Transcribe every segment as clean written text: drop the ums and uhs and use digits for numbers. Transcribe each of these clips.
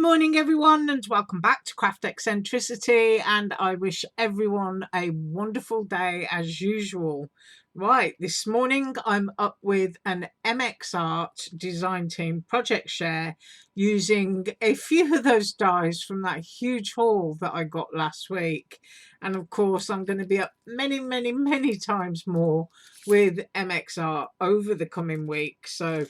morning everyone, and welcome back to Craft Eccentricity, and I wish everyone a wonderful day as usual. Right, this morning I'm up with an MX Art design team project share using a few of those dies from that huge haul that I got last week, and of course I'm going to be up many times more with MX Art over the coming week. So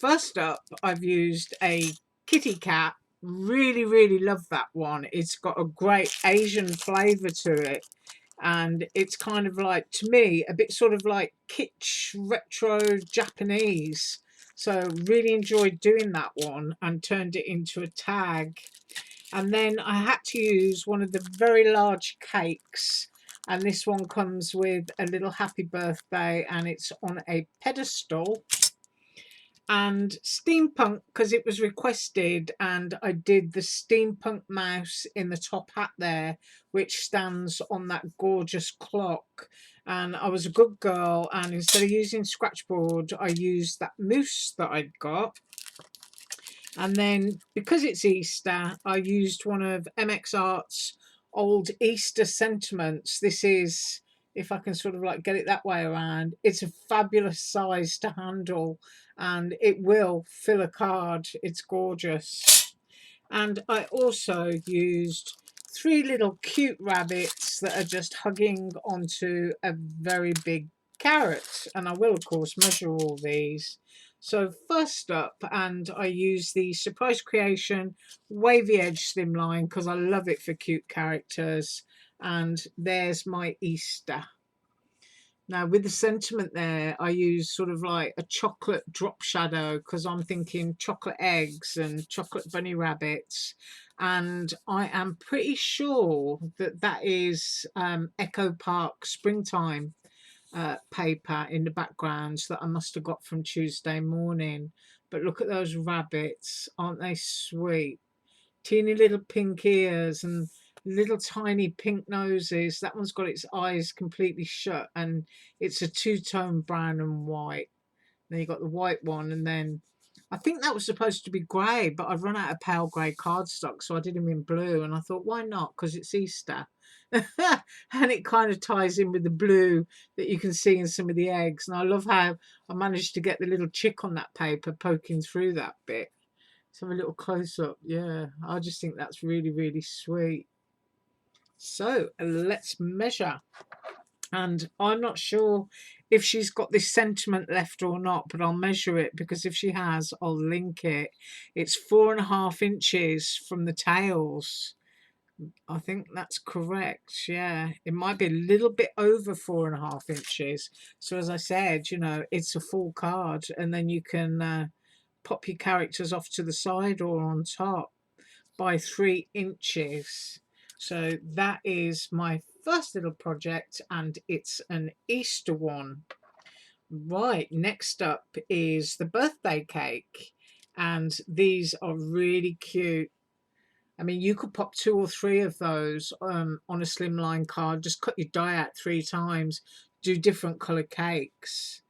first up, I've used a kitty cat. Really love that one. It's got a great Asian flavor to it, and it's kind of like, to me, a bit sort of like kitsch retro Japanese. So really enjoyed doing that one and turned it into a tag. And then I had to use one of the very large cakes, and this one comes with a little happy birthday and it's on a pedestal, and steampunk because it was requested, and I did the steampunk mouse in the top hat there, which stands on that gorgeous clock. And I was a good girl, and instead of using scratchboard I used that mousse that I'd got. And then because it's Easter, I used one of MX Art's old Easter sentiments. This is, if I can sort of like get it that way around, it's a fabulous size to handle and it will fill a card. It's gorgeous. And I also used three little cute rabbits that are just hugging onto a very big carrot, and I will of course measure all these. So first up, and I use the Surprise Creation Wavy Edge Slimline because I love it for cute characters, and there's my Easter. Now with the sentiment there, I use sort of like a chocolate drop shadow because I'm thinking chocolate eggs and chocolate bunny rabbits. And I am pretty sure that that is Echo Park Springtime paper in the background that I must have got from Tuesday morning. But look at those rabbits, aren't they sweet? Teeny little pink ears and little tiny pink noses. That one's got its eyes completely shut, and it's a two-tone brown and white. Then you got the white one, and then I think that was supposed to be grey, but I've run out of pale grey cardstock, so I did them in blue, and I thought, why not? Because it's Easter. And it kind of ties in with the blue that you can see in some of the eggs. And I love how I managed to get the little chick on that paper poking through that bit. Let's have a little close up. Yeah, I just think that's really sweet. So let's measure. And I'm not sure if she's got this sentiment left or not, but I'll measure it because if she has, I'll link it. It's 4.5 inches from the tails. I think that's correct. Yeah, it might be a little bit over 4.5 inches. So as I said, you know, it's a full card, and then you can pop your characters off to the side or on top by 3 inches. So that is my first little project, and it's an Easter one. Right, next up is the birthday cake, and these are really cute. I mean, you could pop 2 or 3 of those on a slimline card, just cut your die out 3 times, do different colour cakes.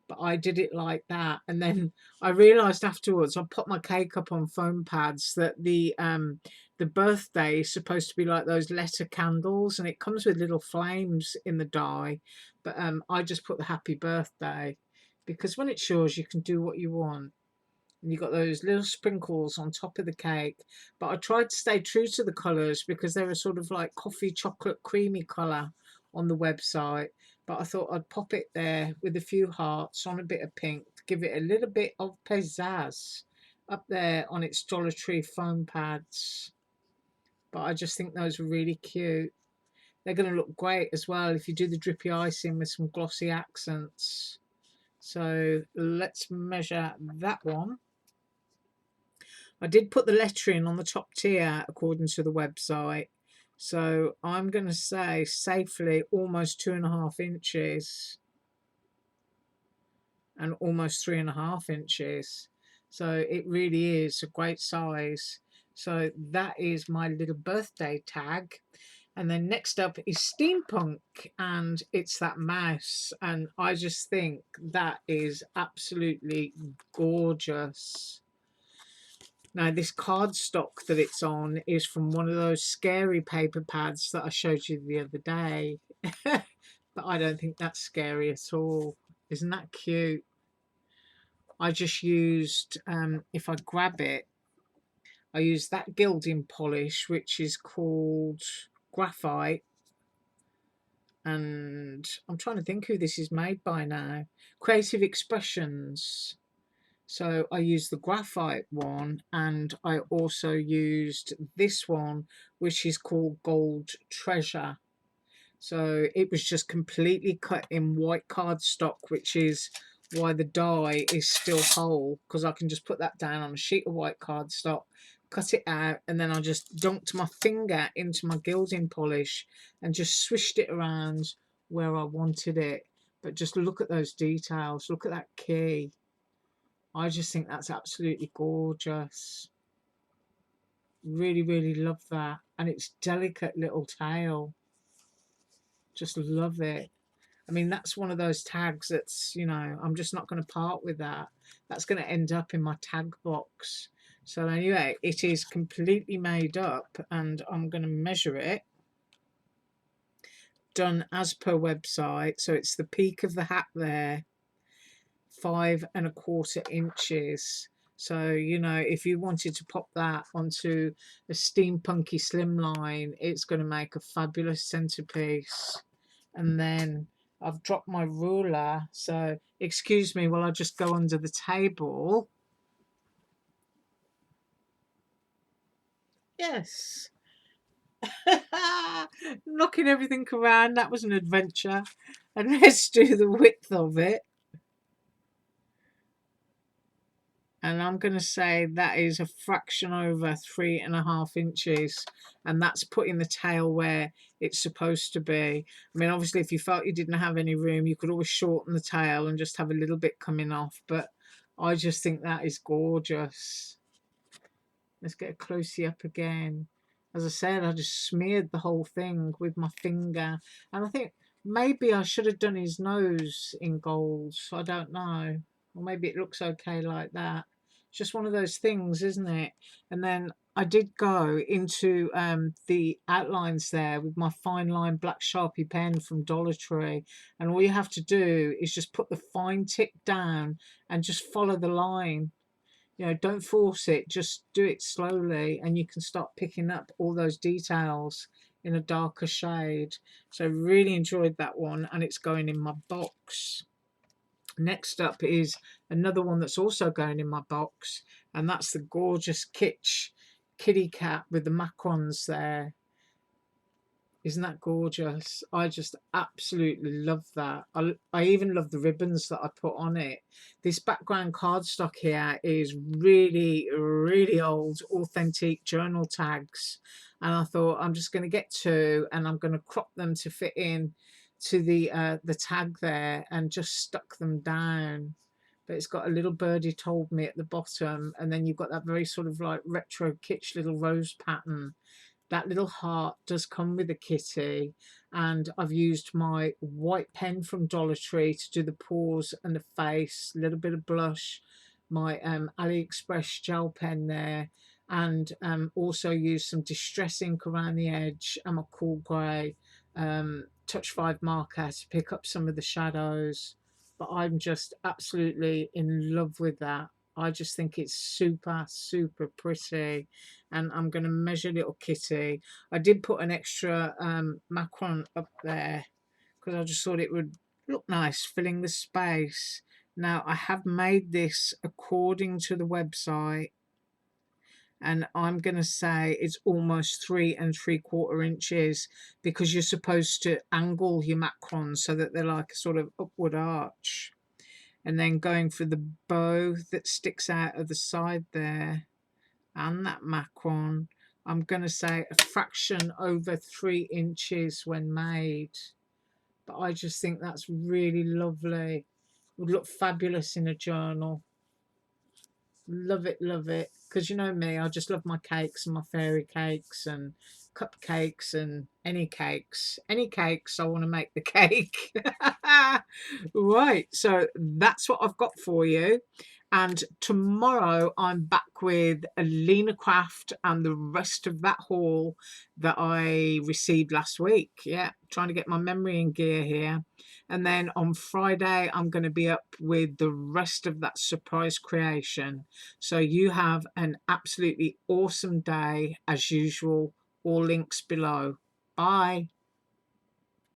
But I did it like that, and then I realised afterwards I put my cake up on foam pads that the birthday is supposed to be like those letter candles, and it comes with little flames in the die, but I just put the happy birthday because when it's yours you can do what you want. And you got those little sprinkles on top of the cake, but I tried to stay true to the colours because they were sort of like coffee chocolate creamy colour on the website, but I thought I'd pop it there with a few hearts on a bit of pink to give it a little bit of pizzazz up there on its Dollar Tree foam pads. But I just think those are really cute. They're going to look great as well if you do the drippy icing with some glossy accents. So let's measure that one. I did put the lettering on the top tier according to the website, so I'm going to say safely almost 2.5 inches and almost 3.5 inches. So it really is a great size. So that is my little birthday tag. And then next up is Steampunk, and it's that mouse, and I just think that is absolutely gorgeous. Now this cardstock that it's on is from one of those scary paper pads that I showed you the other day. But I don't think that's scary at all. Isn't that cute? I just used, if I grab it, I used that gilding polish, which is called graphite. And I'm trying to think who this is made by now. Creative Expressions. So I used the graphite one, and I also used this one, which is called Gold Treasure. So it was just completely cut in white cardstock, which is why the die is still whole, because I can just put that down on a sheet of white cardstock, cut it out, and then I just dunked my finger into my gilding polish and just swished it around where I wanted it. But just look at those details. Look at that key. I just think that's absolutely gorgeous. Really, really love that. And its delicate little tail. Just love it. I mean, that's one of those tags that's, you know, I'm just not going to part with that. That's going to end up in my tag box. So anyway, it is completely made up, and I'm going to measure it. Done as per website. So it's the peak of the hat there, 5¼ inches. So, you know, if you wanted to pop that onto a steampunky slimline, it's going to make a fabulous centerpiece. And then I've dropped my ruler, so excuse me while I just go under the table. Yes. Knocking everything around, that was an adventure. And let's do the width of it. And I'm going to say that is a fraction over 3½ inches, and that's putting the tail where it's supposed to be. I mean, obviously if you felt you didn't have any room, you could always shorten the tail and just have a little bit coming off, but I just think that is gorgeous. Let's get a close up again. As I said, I just smeared the whole thing with my finger, and I think maybe I should have done his nose in gold. I don't know, or maybe it looks okay like that. It's just one of those things, isn't it? And then I did go into the outlines there with my fine line black Sharpie pen from Dollar Tree, and all you have to do is just put the fine tip down and just follow the line. You know, don't force it, just do it slowly, and you can start picking up all those details in a darker shade. So really enjoyed that one, and it's going in my box. Next up is another one that's also going in my box, and that's the gorgeous kitty cat with the macarons there. Isn't that gorgeous? I just absolutely love that. I even love the ribbons that I put on it. This background cardstock here is really, really old, authentic journal tags. And I thought I'm just going to get two, and I'm going to crop them to fit in to the tag there, and just stuck them down. But it's got a little birdie told me at the bottom, and then you've got that very sort of like retro kitsch little rose pattern. That little heart does come with a kitty, and I've used my white pen from Dollar Tree to do the paws and the face, a little bit of blush, my Aliexpress gel pen there, and also used some distress ink around the edge and my cool grey touch 5 marker to pick up some of the shadows. But I'm just absolutely in love with that. I just think it's super, super pretty. And I'm going to measure little kitty. I did put an extra macaron up there because I just thought it would look nice filling the space. Now I have made this according to the website, and I'm going to say it's almost 3¾ inches, because you're supposed to angle your macarons so that they're like a sort of upward arch. And then going for the bow that sticks out of the side there, and that macaron, I'm going to say a fraction over 3 inches when made. But I just think that's really lovely. Would look fabulous in a journal. Love it, love it. Because you know me, I just love my cakes and my fairy cakes and cupcakes and any cakes. Any cakes, I want to make the cake. Right, so that's what I've got for you. And tomorrow I'm back with Alina Craft and the rest of that haul that I received last week. Yeah, trying to get my memory in gear here. And then on Friday, I'm going to be up with the rest of that surprise creation. So you have an absolutely awesome day as usual. All links below. Bye.